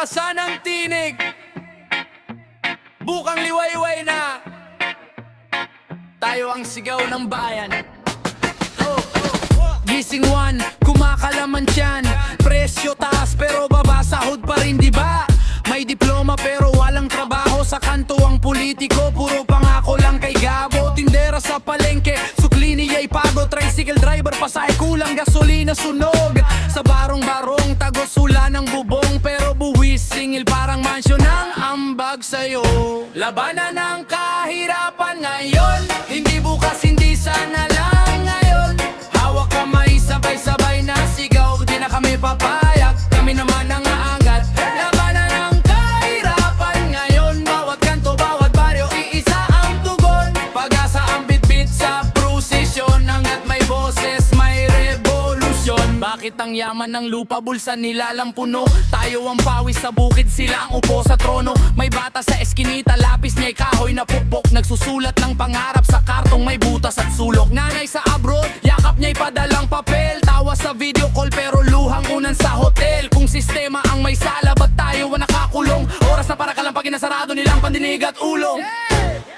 Palakasan ang tinig, bukang liwayway na tayo ang sigaw ng bayan. Gising 1, kumakalaman tiyan. Presyo taas pero baba sahod pa rin, diba? May diploma pero walang trabaho. Sa kanto ang politiko, puro pangako lang kay Gabo. Tindera sa palengke, sukli niya'y pagod. Tricycle driver, pasahe kulang, gasolina sunog. Sa barong-barong, tagosula ng bubong. Pero buwis, singil parang mansyon ang ambag sa'yo. Labanan ng kahirapan ngayon, hindi bukas, hindi sana lang ngayon. Hawak kamay, sabay-sabay na sigaw, di na kami papayag, kami naman ang aangat. Labanan ng kahirapan ngayon, bawat kanto, bawat baryo, iisa ang tugon. Pag-asa ang bitbit sa prosesyon, hanggat may boses, may revolusyon. Bakit ang yaman ng lupa, bulsa nila lang puno? Tayo ang pawis sa bukid, sila ang upo sa trono. May bata sa eskinita, lapis niya'y kahoy na pukpok. Nagsusulat ng pangarap sa kartong may butas at sulok. Nanay sa abroad, yakap niya'y padalang papel. Tawa sa video call pero luhang unan sa hotel. Kung sistema ang may sala, ba't tayo ang nakakulong? Oras na para kalampagin na sarado nilang pandinig at ulong.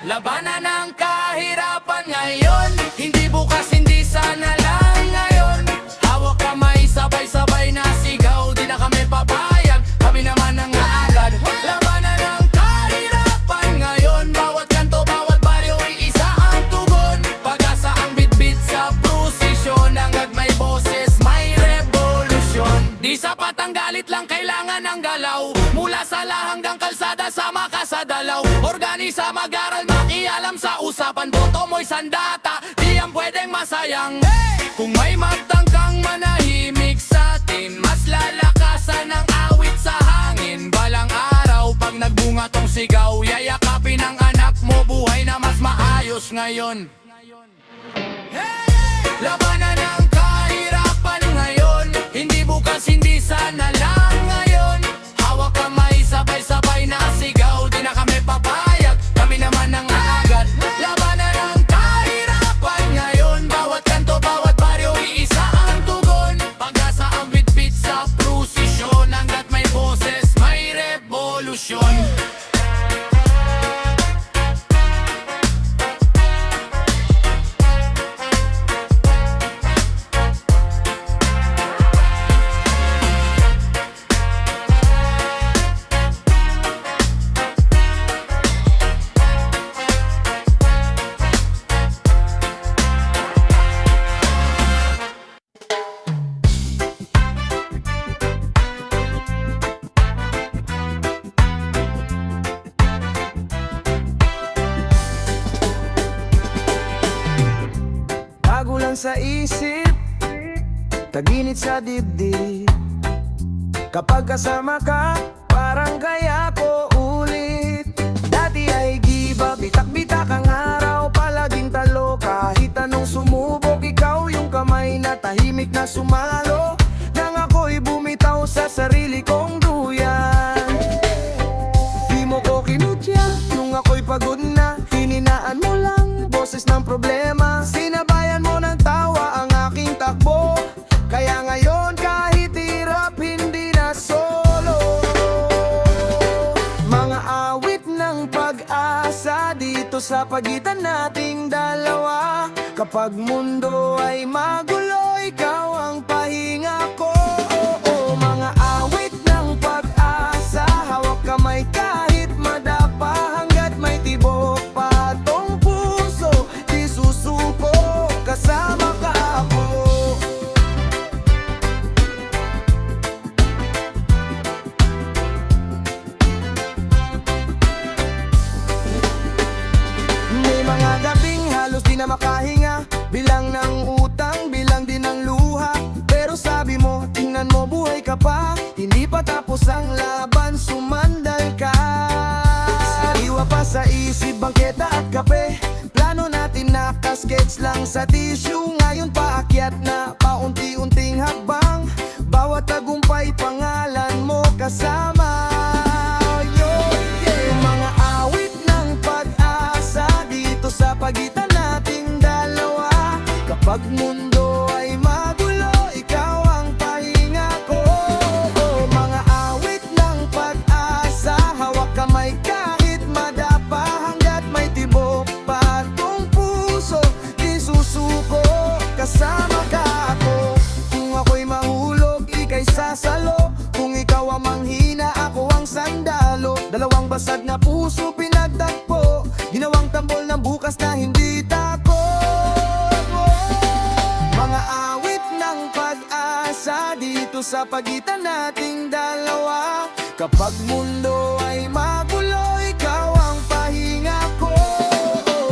Labanan ng kahirapan ngayon, hindi bukas, hindi sana lang ngayon. Hawak kamay, sabay-sabay na sigaw, di na kami papayag, kami naman ang aagad. Labanan ng kahirapan ngayon, bawat kanto, bawat baryo, iisa ang tugon. Pag-asa ang bitbit sa prosesyon, hanggat may boses, may revolusyon. Di sapat ang galit lang, kailangan ng galaw. Mula sala hanggang kalsada, sama ka sa dalaw. Organisa, mag-aral, makialam sa usapan. Boto mo'y sandata, di yan pwedeng masayang. Kung may magtangkang manahimik sa atin, mas lalakasan ang awit sa hangin. Balang araw, pag nagbunga tong sigaw, yayakapin ang anak mo, buhay na mas maayos ngayon. Labanan ng kahirapan ngayon, hindi bukas, hindi sana lang ngayon. Hawak kamay, sabay-sabay na sigaw, di na kami papayag, kami naman ang aagad. Labanan ng kahirapan ngayon, bawat kanto, bawat baryo, iisa ang tugon. Pag-asa ang bitbit sa prosesyon, hanggat may boses, may revolusyon. Bago lang sa isip, taginit sa dibdib. Kapag kasama ka, parang kaya ko ulit. Dati ay giba, bitak-bitak ang araw, palaging talo. Kahit anong sumubok, ikaw yung kamay na tahimik na sumalo. Nang ako'y bumitaw sa sarili kong duyan. Di mo ko kinutya, nung ako'y pagod na. Hininaan mo lang, boses ng problema. Sinabayan mo ng tawa ang aking takbo. Kaya ngayon kahit hirap, hindi na solo. Mga awit ng pag-asa dito sa pagitan nating dalawa. Kapag mundo ay magulo, ikaw ang pahinga ko. Mga awit ng pag-asa, hawak kamay kahit madapa. Hanggat may tibok pa tong puso, di susuko, kasama ka ako. May mga gabing halos di na makahinga, bilang ng utang, bilang din ng luha. Pero sabi mo, tingnan mo, buhay ka pa. Hindi pa tapos ang laban, sumandal ka. Sariwa pa sa isip, bangketa at kape. Plano natin nakasketch lang sa tissue. Ngayon paakyat na, paunti-unting hakbang. Bawat tagumpay, pangalan mo kasama. Mga awit ng pag-asa dito sa pagitan nating dalawa. Kapag mundo ay magulo, ikaw ang pahinga ko. Mga awit ng pag may sasalo. Kung ikaw ang manghina, ako ang sandalo. Dalawang basag na puso pinagtagpo, ginawang tambol ng bukas na hindi tako. Mga awit ng pag-asa dito sa pagitan nating dalawa. Kapag mundo ay magulo, ikaw ang pahinga ko.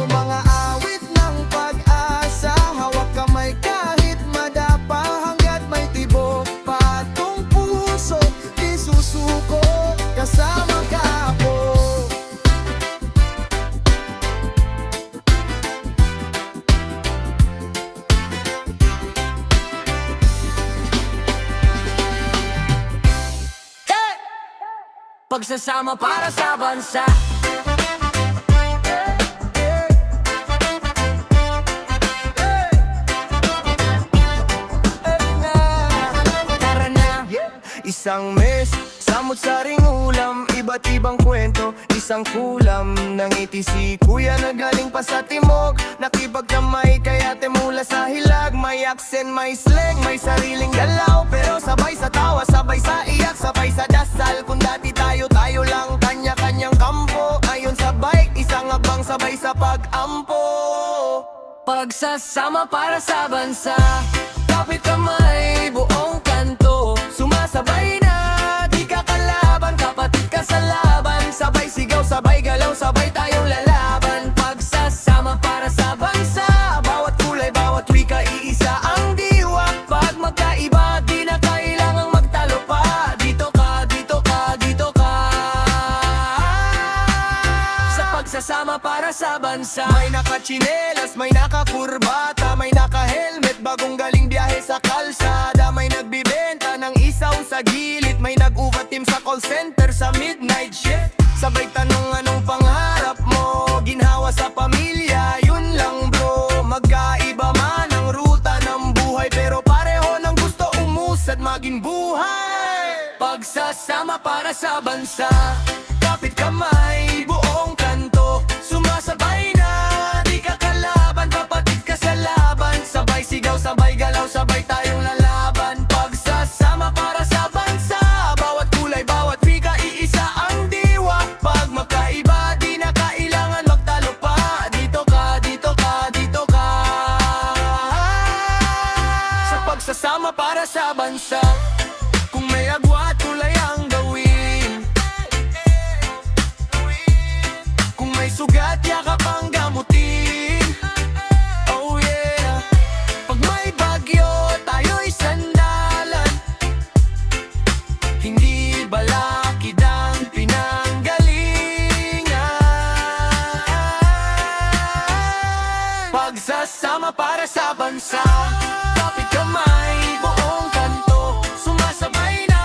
Mga awit ng pag-asa, hawak kamay kahit madapa. Hanggat may tibok pa tong puso, di susuko, kasama ka ako. Pagsasama para sa bansa. Tara na. Isang mes, samot-saring ulam, iba't ibang kwento, isang kulam. Nangiti si kuya na galing pa sa timog, nakipagkamay kaya mula sa hilag. May aksen, may slang, may sariling galaw, pero sabay sa tawa, sabay sa iyak, sabay sa dasal. Kung dati tayo lang, kanya-kanyang kampo. Ngayon sa bike, isang abang sabay sa pag-ampo. Pagsasama para sa bansa. Kapit kamay, buong kanto. Sumasabay na, di ka kalaban. Kapatid ka sa laban. Sabay sigaw, sabay galaw, sabay tayong lalaban. Pagsasama para sa bansa. Bawat kulay, bawat wika, iisa ang diwa. Pag magkaiba, di na kailangang magtalo pa. Dito ka, dito ka, dito ka. Sa pagsasama para sa bansa. May nakachinelas, may nakakurbata, may naka-helmet, bagong galing biyahe sa kalsada. May nagbibenta ng isaw sa gilid, may nag-uvatim sa call center sa midnight shift. Sabay tanong anong pangarap mo, ginhawa sa pamilya, yun lang bro. Magkaiba man ang ruta ng buhay, pero pareho ng gusto umusad maging buhay. Pagsasama para sa bansa. Kapit kamay, buong kanto. Sumasabay na, di ka kalaban. Kapatid ka sa laban. Sabay sigaw, sabay galaw, sabay tayong lalaban. Pagsasama para sa bansa. Bawat kulay, bawat wika, iisa ang diwa. Pag magkaiba, di na kailangan magtalo pa. Dito ka, dito ka, dito ka. Sa pagsasama para sa bansa. Kung may agwa at kulay ang gawin, kung may sugat, yakap ang gamutin. Oh yeah. Pag may bagyo, tayo'y sandalan. Hindi balakid ang pinanggalingan. Pagsasama para sa bansa. Kapit kamay, buong kanto. Sumasabay na,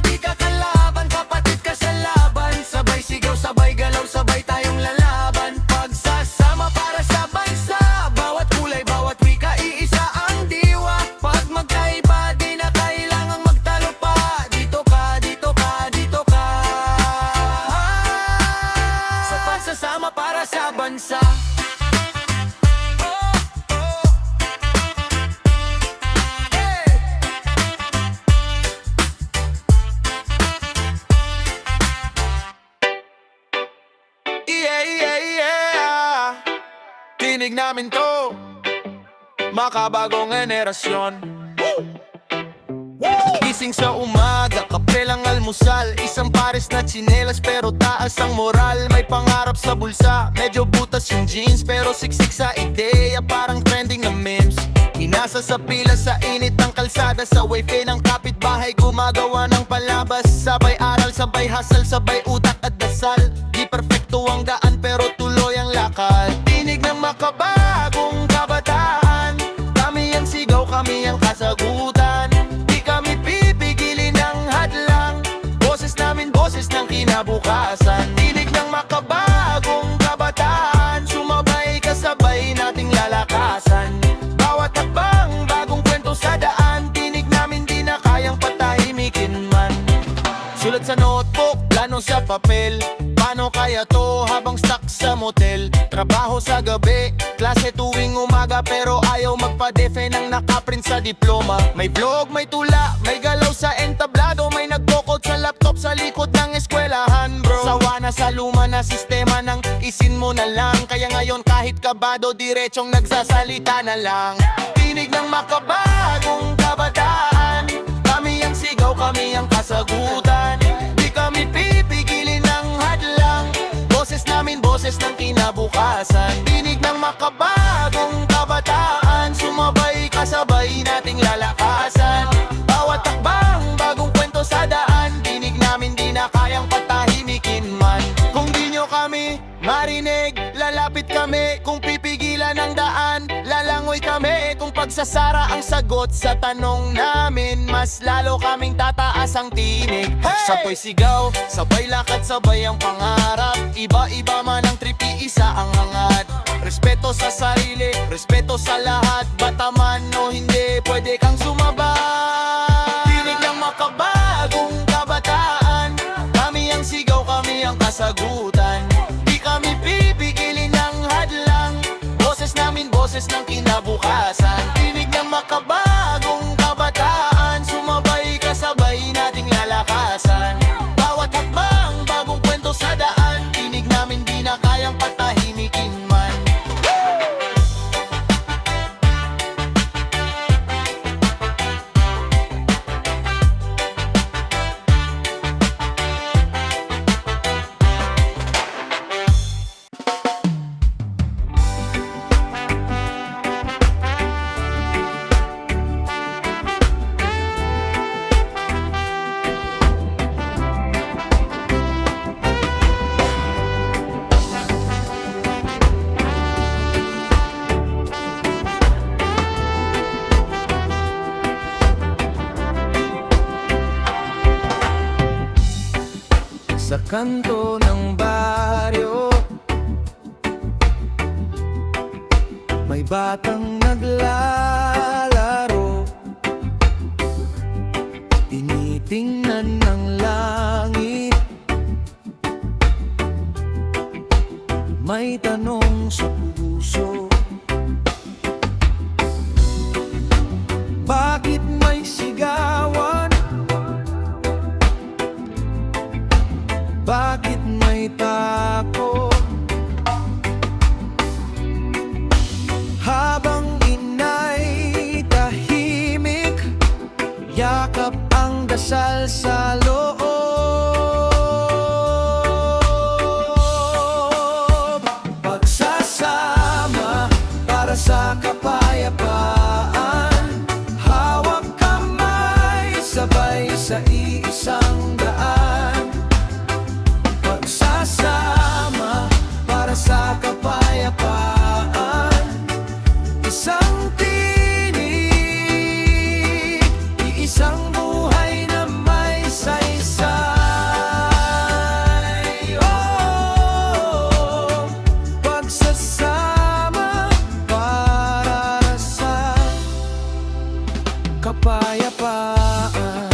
di ka kalaban. Kapatid ka sa laban. Sabay sigaw, sabay galaw, sabay tayong lalaban. Pagsasama para sa bansa. Bawat kulay, bawat wika, iisa ang diwa. Pag magkaiba, di na kailangang magtalo pa. Dito ka, dito ka, dito ka. Sa pagsasama para sa bansa. Tinig namin to, makabagong henerasyon. Gising sa umaga, kape lang almusal. Isang pares na tsinelas pero taas ang moral. May pangarap sa bulsa, medyo butas yung jeans, pero siksik sa ideya, parang trending na memes. Inasa sa pila sa init ng kalsada, sa wifi ng kapitbahay, gumagawa ng palabas. Sabay aral, sabay hustle, sabay utak at dasal. Di perfecto ang daan pero tuloy ang lakad. Tinig ng makabagong kabataan, kami ang sigaw, kami ang kasagutan. Di kami pipigilin ng hadlang, boses namin, boses ng kinabukasan. Tinig ng makabagong kabataan, sumabay kasabay nating lalakasan. Bawat hakbang, bagong kwento sa daan. Tinig namin, di na kayang patahimikin man. Sulat sa notebook, plano sa papel. Paano kaya to habang stuck sa motel? Trabaho sa gabi, klase tuwing umaga, pero ayaw magpa-defe ng nakaprint sa diploma. May vlog, may tula, may galaw sa mo na lang. Kaya ngayon kahit kabado, diretsong nagsasalita na lang. Tinig ng makabagong kabataan, kami ang sigaw, kami ang kasagutan. Di kami pipigilin ng hadlang, boses namin, boses ng kinabukasan. Tinig ng makabagong kabataan, sumabay kasabay nating lalakasan. Bawat takbang, bagong kwento sa daan, tinig namin di na kayang patahimikin man. Kung di nyo kami marinig, lalapit kami. Kung pipigilan ang daan, lalangoy kami. Kung pagsasara ang sagot sa tanong namin, mas lalo kaming tataas ang tinig. Sabay sigaw, sabay lakad, sabay ang pangarap. Iba-iba man ang tripi, isa ang hangad. Respeto sa sarili, respeto sa lahat. Bata man o hindi, pwede kang sumabay. Tinig ng makabagong kabataan, kami ang sigaw, kami ang kasagutan. Di kami pipigilin ng hadlang, boses namin, boses ng kinabukasan. Tinig ng makabagong kabataan, sumabay kasabay nating lalakasan. Bawat hakbang, bagong kwento sa daan, tinig namin di na kayang patahimikin man. Sa kanto ng baryo, may batang naglalaro. Tinitingnan ng langit, may tanong sa puso. Bakit may sigawan? Bakit may tako? Habang ina'y tahimik, yakap ang dasal sa loob. Pagsasama para sa kapayapaan, hawak kamay, sabay sa iisang daan. Pagsasama para sa kapayapaan, isang tinig, iisang buhay na may saysay. Oh, pagsasama para sa kapayapaan.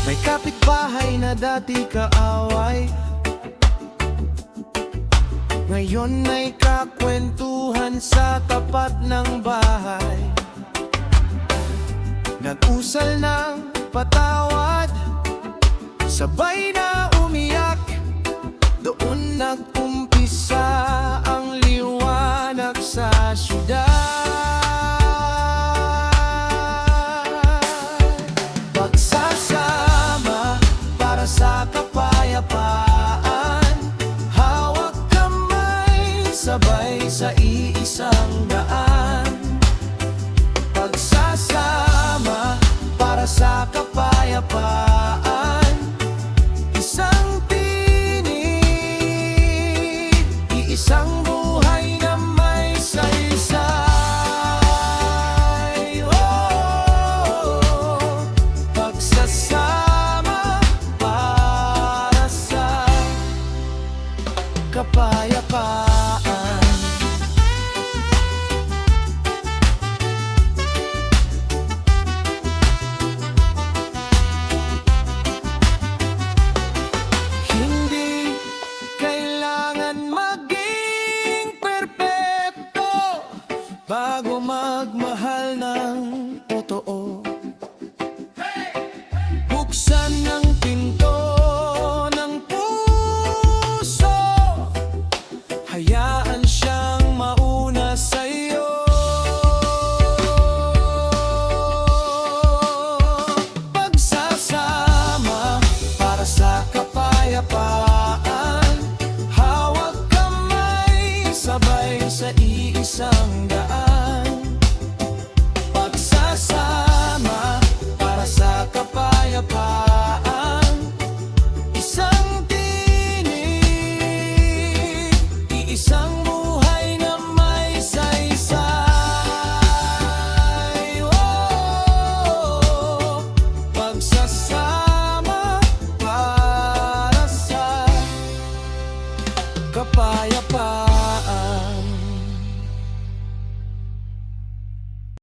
May kapitbahay na dati kaaway, ngayon may kakwentuhan sa tapat ng bahay. Nag-usal ng patawad, sabay na umiyak. Doon nag-umpisa ang liwanag sa syudad. Pagsasama para sa kapayapaan, hawak kamay, sabay sa iisang daan. Pagsasama para sa kapayapaan, isang tinig, iisang buhay na may saysay. Oh, pagsasama para sa kapayapaan. Hindi kailangan maging perpekto bago magmahal mapayapa